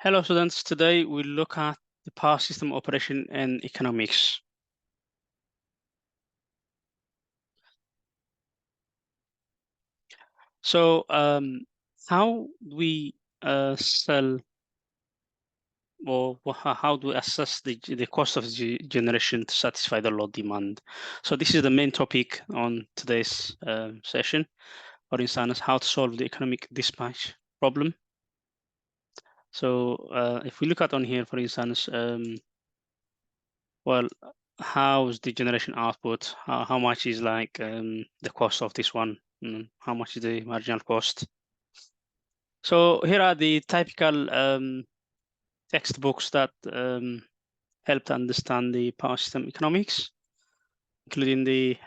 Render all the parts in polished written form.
Hello students, today we'll look at the power system operation and economics. So how do we sell or how do we assess the cost of generation to satisfy the load demand? So this is the main topic on today's session. For instance, how to solve the economic dispatch problem. So if we look at on here, for instance, well, how's the generation output? How much is like the cost of this one? How much is the marginal cost? So here are the typical textbooks that help to understand the power system economics, including the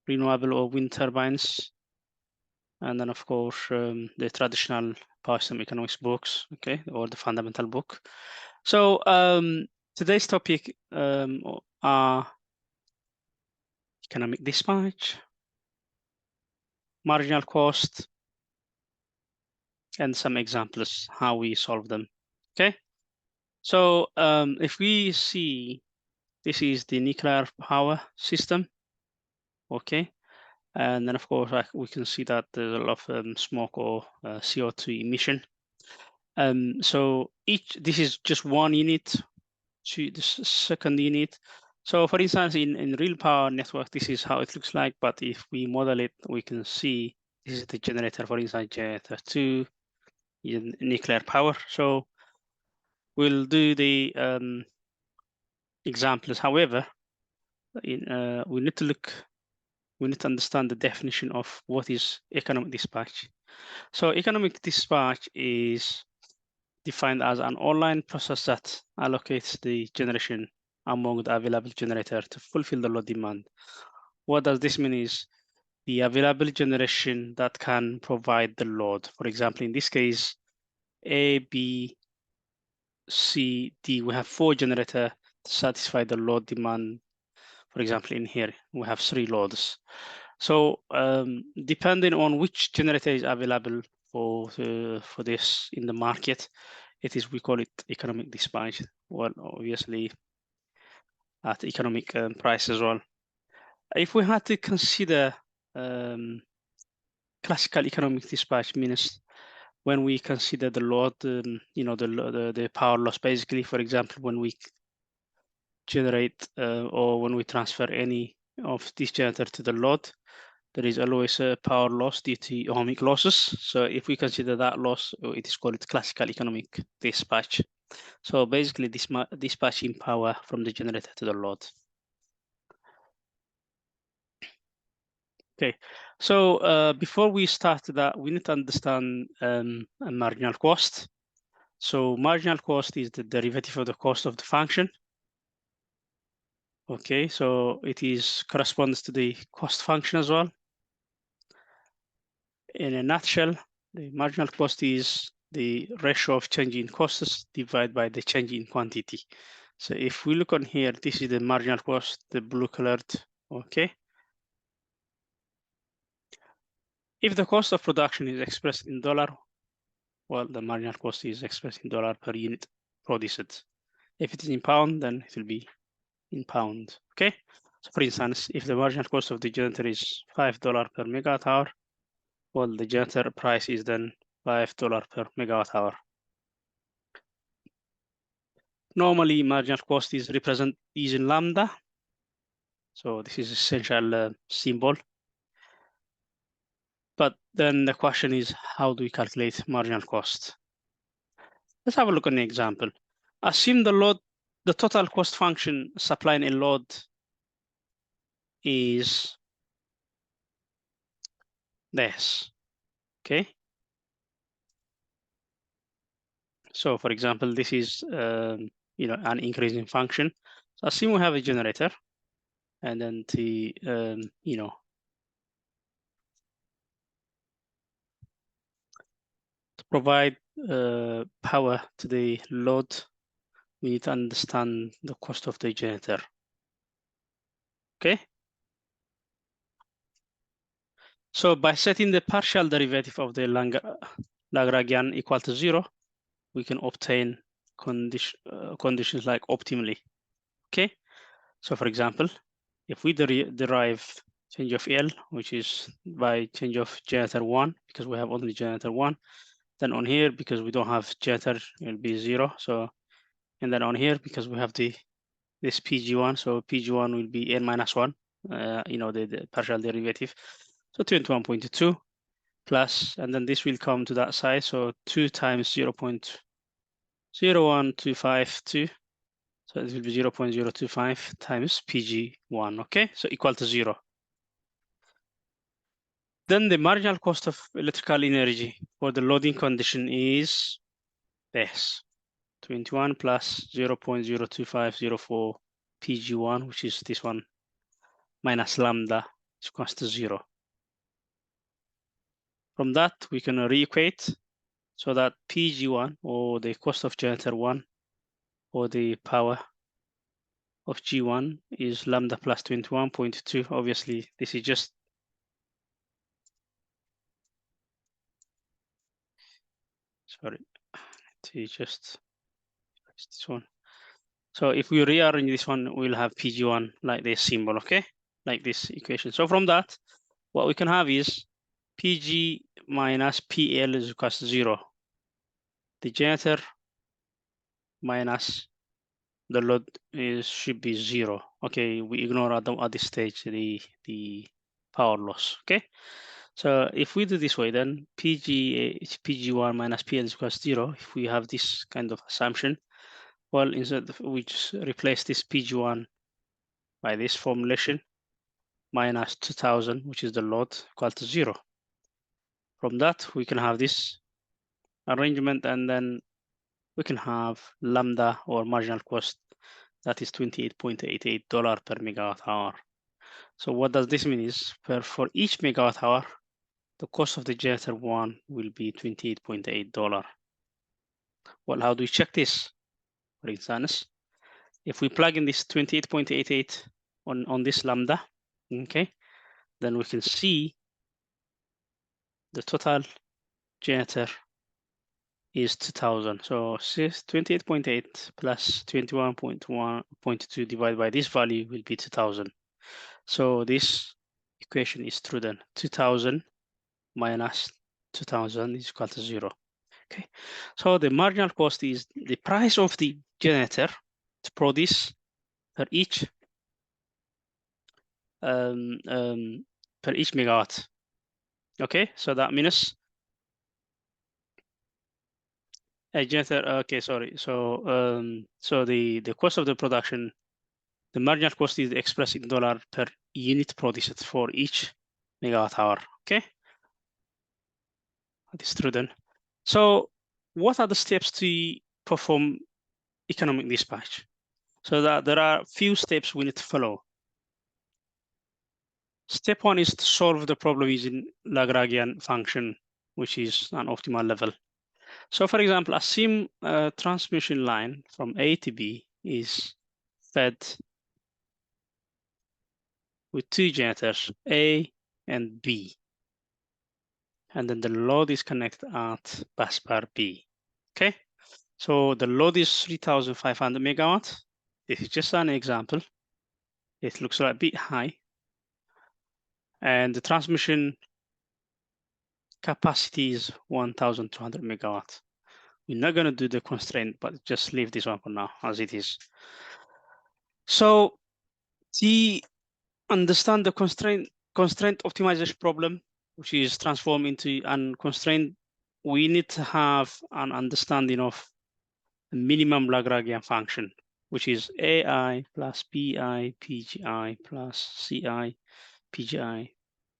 renewable or wind turbines, and then of course the traditional power system economics books, okay, or the fundamental book. So today's topic are economic dispatch, marginal cost, and some examples how we solve them. Okay, so if we see, this is the nuclear power system. Okay, and then of course we can see that there's a lot of smoke or CO2 emission. So this is just one unit to the second unit. So for instance, in real power network, this is how it looks like. But if we model it, we can see this is the generator, for instance, generator 2 in nuclear power. So we'll do the examples. However, we need to understand the definition of what is economic dispatch. So economic dispatch is defined as an online process that allocates the generation among the available generator to fulfill the load demand. What does this mean is the available generation that can provide the load. For example, in this case, A, B, C, D, we have 4 generators to satisfy the load demand. For example, in here, we have 3 loads. So depending on which generator is available for this in the market, we call it economic dispatch. Well, obviously at economic price as well. If we had to consider classical economic dispatch, means when we consider the load, the power loss, basically, for example, when we generate or when we transfer any of this generator to the load, there is always a power loss due to ohmic losses. So if we consider that loss, it is called classical economic dispatch. So basically dispatching power from the generator to the load. Okay, so before we start that, we need to understand a marginal cost. So marginal cost is the derivative of the cost of the function. Okay, so it corresponds to the cost function as well. In a nutshell, the marginal cost is the ratio of change in costs divided by the change in quantity. So if we look on here, this is the marginal cost, the blue colored, okay? If the cost of production is expressed in dollar, well, the marginal cost is expressed in dollar per unit produced. If it is in pound, then it will be in pound, okay? So for instance, if the marginal cost of the generator is $5 per megawatt hour, well, the generator price is then $5 per megawatt hour. Normally, marginal cost is represented using lambda. So this is essential symbol. But then the question is, how do we calculate marginal cost? Let's have a look at an example. Assume the total cost function supplying a load is this, okay? So for example, this is an increasing function. So assume we have a generator, and then to provide power to the load, we need to understand the cost of the generator. Okay. So by setting the partial derivative of the Lagrangian equal to 0, we can obtain conditions like optimally. Okay, so for example, if we derive change of L, which is by change of generator 1, because we have only generator 1, then on here, because we don't have generator, it will be 0. So, and then on here, because we have this PG1, so PG1 will be N minus 1, the partial derivative. So 21.2 plus, and then this will come to that side. So 2 times 0.01252. So it will be 0.025 times PG1, okay? So equal to 0. Then the marginal cost of electrical energy for the loading condition is this, 21 plus 0.02504 PG1, which is this one, minus lambda is equals to 0. From that, we can re-equate so that PG1, or the cost of generator 1, or the power of G1 is lambda plus 21.2. Obviously, this is just this one. So if we rearrange this one, we'll have PG1 like this symbol, okay? Like this equation. So from that, what we can have is PG minus PL is equals to 0. The generator minus the load should be 0. Okay, we ignore at this stage the power loss, okay? So if we do this way, then PG1 minus PL is equals to 0. If we have this kind of assumption, well, instead we just replace this PG1 by this formulation minus 2000, which is the load, equal to 0. From that, we can have this arrangement, and then we can have lambda, or marginal cost, that is $28.88 per megawatt hour. So what does this mean is for each megawatt hour, the cost of the generator 1 will be $28.8. Well, how do we check this? For instance, if we plug in this 28.88 on this lambda, okay, then we can see the total generator is 2000. So 28.8 plus 21.2 divided by this value will be 2000. So this equation is true then. 2000 minus 2000 is equal to 0. Okay, so the marginal cost is the price of the generator to produce per each megawatt. Okay, so that means a generator. Okay, sorry. So the cost of the production, the marginal cost is expressed in dollar per unit produced for each megawatt hour. Okay, that is true then. So what are the steps to perform economic dispatch? So that there are few steps we need to follow. Step 1 is to solve the problem using Lagrangian function, which is an optimal level. So for example, assume a transmission line from A to B is fed with two generators, A and B. And then the load is connected at bus bar B, okay? So the load is 3,500 megawatt. This is just an example. It looks like a bit high. And the transmission capacity is 1,200 megawatt. We're not going to do the constraint, but just leave this one for now as it is. So to understand the constraint optimization problem, which is transformed into an constraint, we need to have an understanding of the minimum Lagrangian function, which is AI plus BI PGI plus CI PGI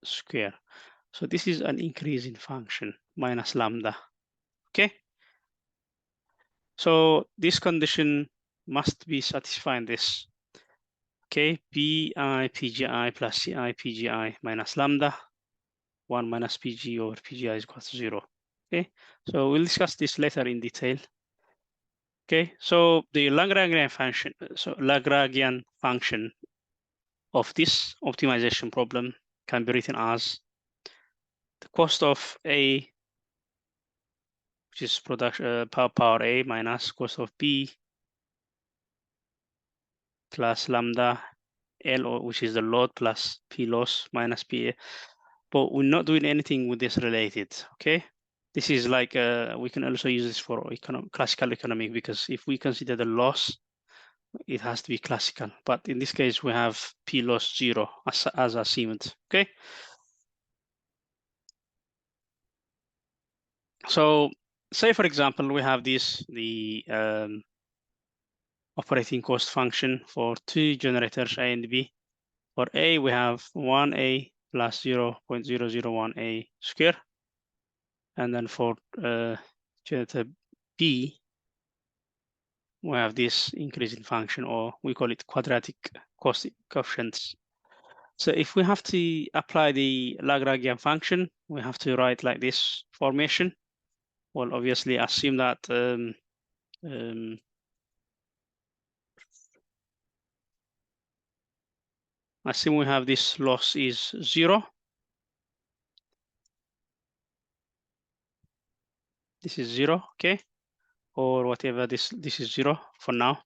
square. So this is an increasing function minus lambda, okay? So this condition must be satisfying this, okay? BI PGI plus CI PGI minus lambda, 1 minus PG over PGI is equal to 0, okay? So we'll discuss this later in detail. Okay, so the Lagrangian function of this optimization problem can be written as the cost of A which is production power A minus cost of B plus lambda L, which is the load, plus P loss minus PA. But we're not doing anything with this related, okay? This is like, we can also use this for classical economic, because if we consider the loss, it has to be classical. But in this case, we have P loss 0 as assumed, okay? So say, for example, we have the operating cost function for two generators A and B. For A, we have 1A plus 0.001A square. And then for generator B, we have this increasing function, or we call it quadratic cost coefficients. So if we have to apply the Lagrangian function, we have to write like this formation. Well, obviously assume that assume we have this loss is 0. This is 0, okay? Or whatever, this is 0 for now.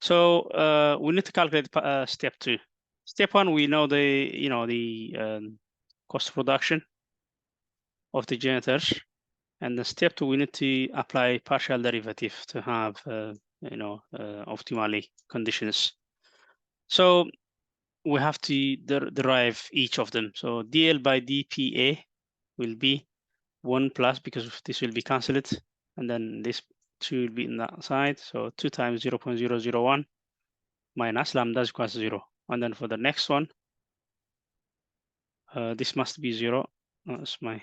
So we need to calculate step 2. Step 1, we know the cost of production of the generators, and the step 2, we need to apply partial derivative to have optimally conditions. So we have to derive each of them. So dl by dpa will be 1 plus, because this will be cancelled, and then this 2 will be in that side. So 2 times 0.001 minus lambda is equal to 0. And then for the next one, this must be 0. That's my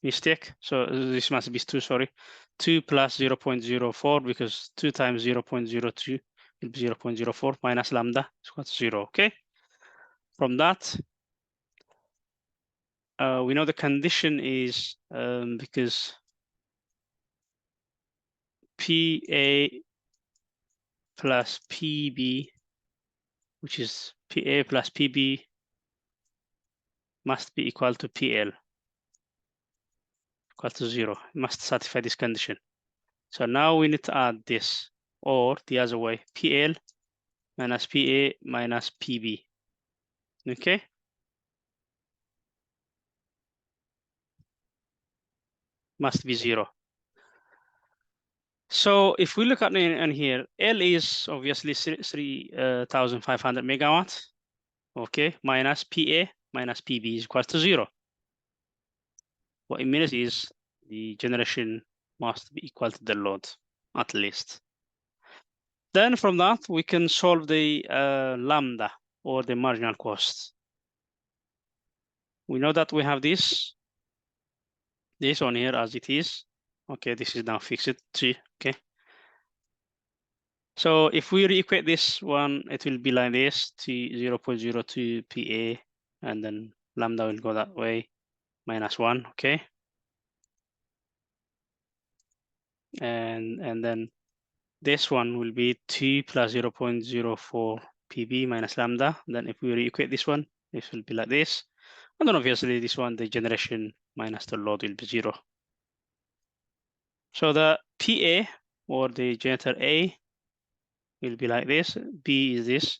mistake. So this must be 2, sorry. 2 plus 0.04, because 2 times 0.02 will be 0.04 minus lambda is equal to 0, okay? From that, we know the condition is because PA plus PB, which is PA plus PB, must be equal to PL, equal to 0. It must satisfy this condition. So now we need to add this, or the other way, PL minus PA minus PB, okay? Must be 0. So if we look at in here, L is obviously 3,500 megawatts, okay? Minus PA minus PB is equal to 0. What it means is the generation must be equal to the load, at least. Then from that, we can solve the lambda, or the marginal cost. We know that we have this on here as it is. Okay, this is now fixed, 3, okay? So if we re-equate this one, it will be like this, T 0.02 PA, and then lambda will go that way, minus 1, okay? And then this one will be 2 plus 0.04 PB minus lambda. Then if we re-equate this one, this will be like this. And then obviously this one, the generation minus the load will be 0. So the PA, or the generator A, will be like this. B is this.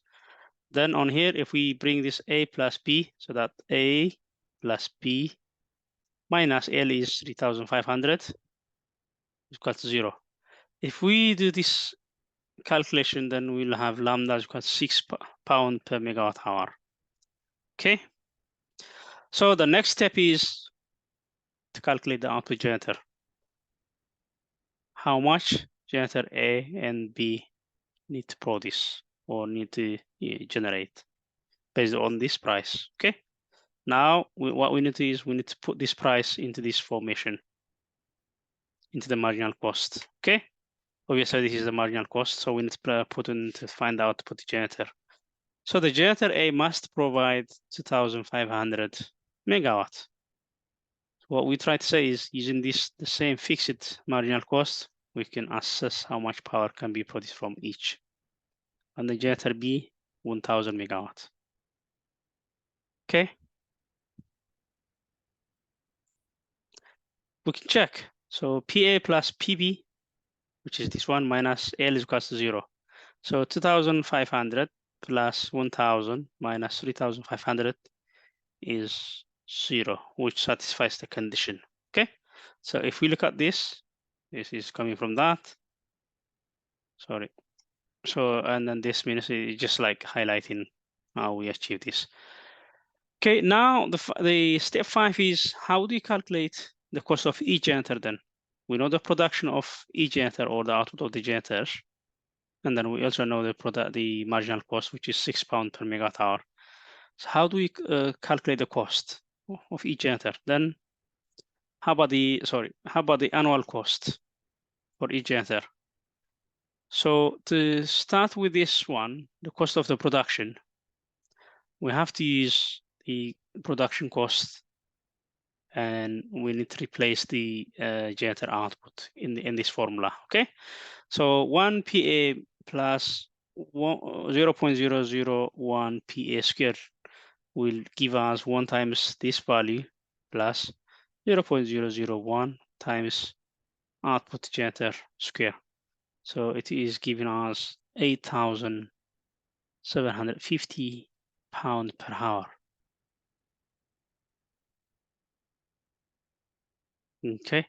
Then on here, if we bring this A plus B, so that A plus B minus L is 3,500 is equal to 0. If we do this calculation, then we'll have lambda is equal to 6 pound per megawatt hour. Okay. So the next step is to calculate the output generator. How much generator A and B need to produce, or need to generate based on this price, okay? Now, what we need to do is we need to put this price into this formation, into the marginal cost, okay? Obviously, this is the marginal cost, so we need to put in to find out the generator. So the generator A must provide 2,500 megawatts. What we try to say is, using the same fixed marginal cost, we can assess how much power can be produced from each. And the generator B, 1,000 megawatts. Okay. We can check. So PA plus PB, which is this one, minus L is equals to 0. So 2,500 plus 1,000 minus 3,500 is 0, which satisfies the condition. Okay, so if we look at this is coming from that. Sorry. So, and then this means it's just like highlighting how we achieve this. Okay, now the step 5 is how do you calculate the cost of each generator then? We know the production of each generator or the output of the generators. And then we also know the marginal cost, which is £6 per megawatt hour. So how do we calculate the cost of each generator? Then how about the annual cost for each generator? So to start with this one, the cost of the production, we have to use the production cost, and we need to replace the generator output in this formula. Okay, so 1 PA plus 0.001 PA squared will give us 1 times this value plus 0.001 times output generator square. So it is giving us 8,750 pounds per hour. Okay,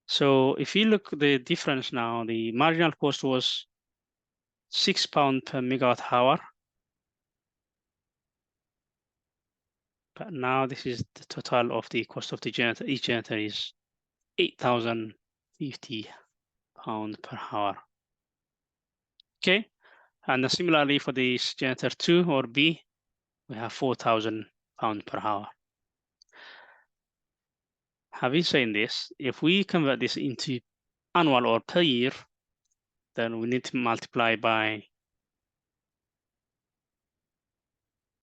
so if you look at the difference now, the marginal cost was £6 per megawatt hour. But now this is the total of the cost of the generator. Each generator is 8,050 pounds per hour. Okay, and similarly for this generator 2 or B, we have 4,000 pounds per hour. Having said this, if we convert this into annual or per year, then we need to multiply by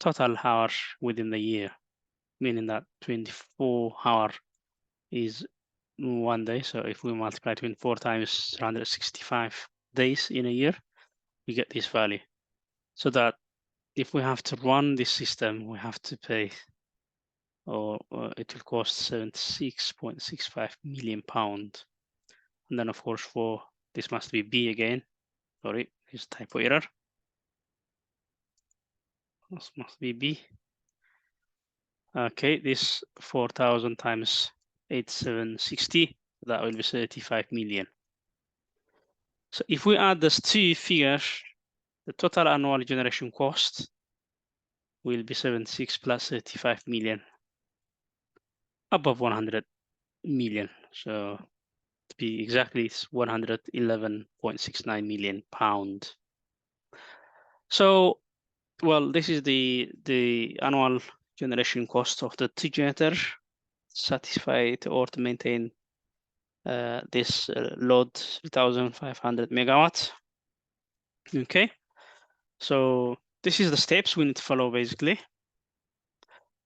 total hours within the year, meaning that 24 hours is 1 day. So if we multiply 24 times 365 days in a year, we get this value. So that if we have to run this system, we have to pay, or it will cost £76.65 million. And then of course for this must be B again. Sorry, it's typo error. This must be B. Okay, this 4,000 times 8,760, that will be 35 million. So if we add these two figures, the total annual generation cost will be 76 plus 35 million, above 100 million. So to be exactly, it's 111.69 million pound. So, well, this is the annual generation cost of the two generators, satisfy or to maintain this load 3,500 megawatts. Okay, so this is the steps we need to follow basically.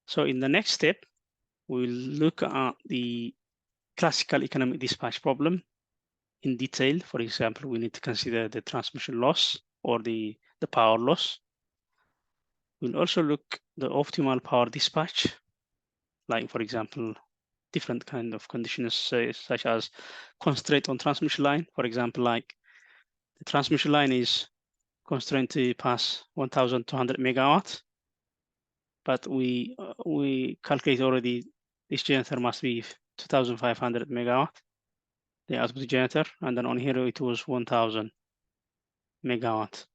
So in the next step, we'll look at the classical economic dispatch problem in detail. For example, we need to consider the transmission loss or the power loss. We'll also look the optimal power dispatch, like for example, different kind of conditions such as constraint on transmission line. For example, like the transmission line is constrained to pass 1,200 megawatts, but we calculate already this generator must be 2,500 megawatt, the output generator, and then on here it was 1,000 megawatt.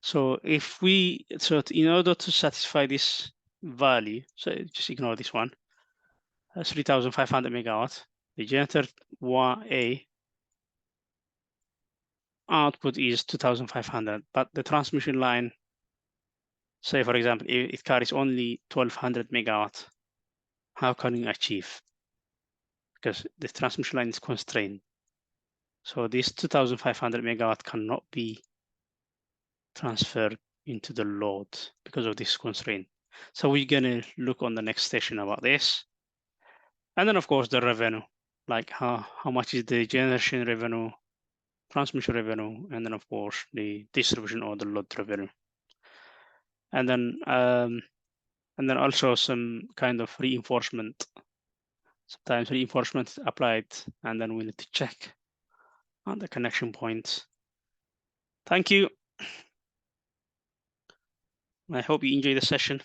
So if we, in order to satisfy this value, so just ignore this one, 3,500 megawatt, the generator 1A output is 2,500, but the transmission line, say for example, it carries only 1,200 megawatt. How can you achieve? Because the transmission line is constrained. So this 2,500 megawatt cannot be transferred into the load because of this constraint. So we're gonna look on the next session about this. And then of course the revenue, like how much is the generation revenue, transmission revenue, and then of course the distribution or the load revenue. And then also some kind of reinforcement Sometimes reinforcement is applied, and then we need to check on the connection points. Thank you. I hope you enjoy the session.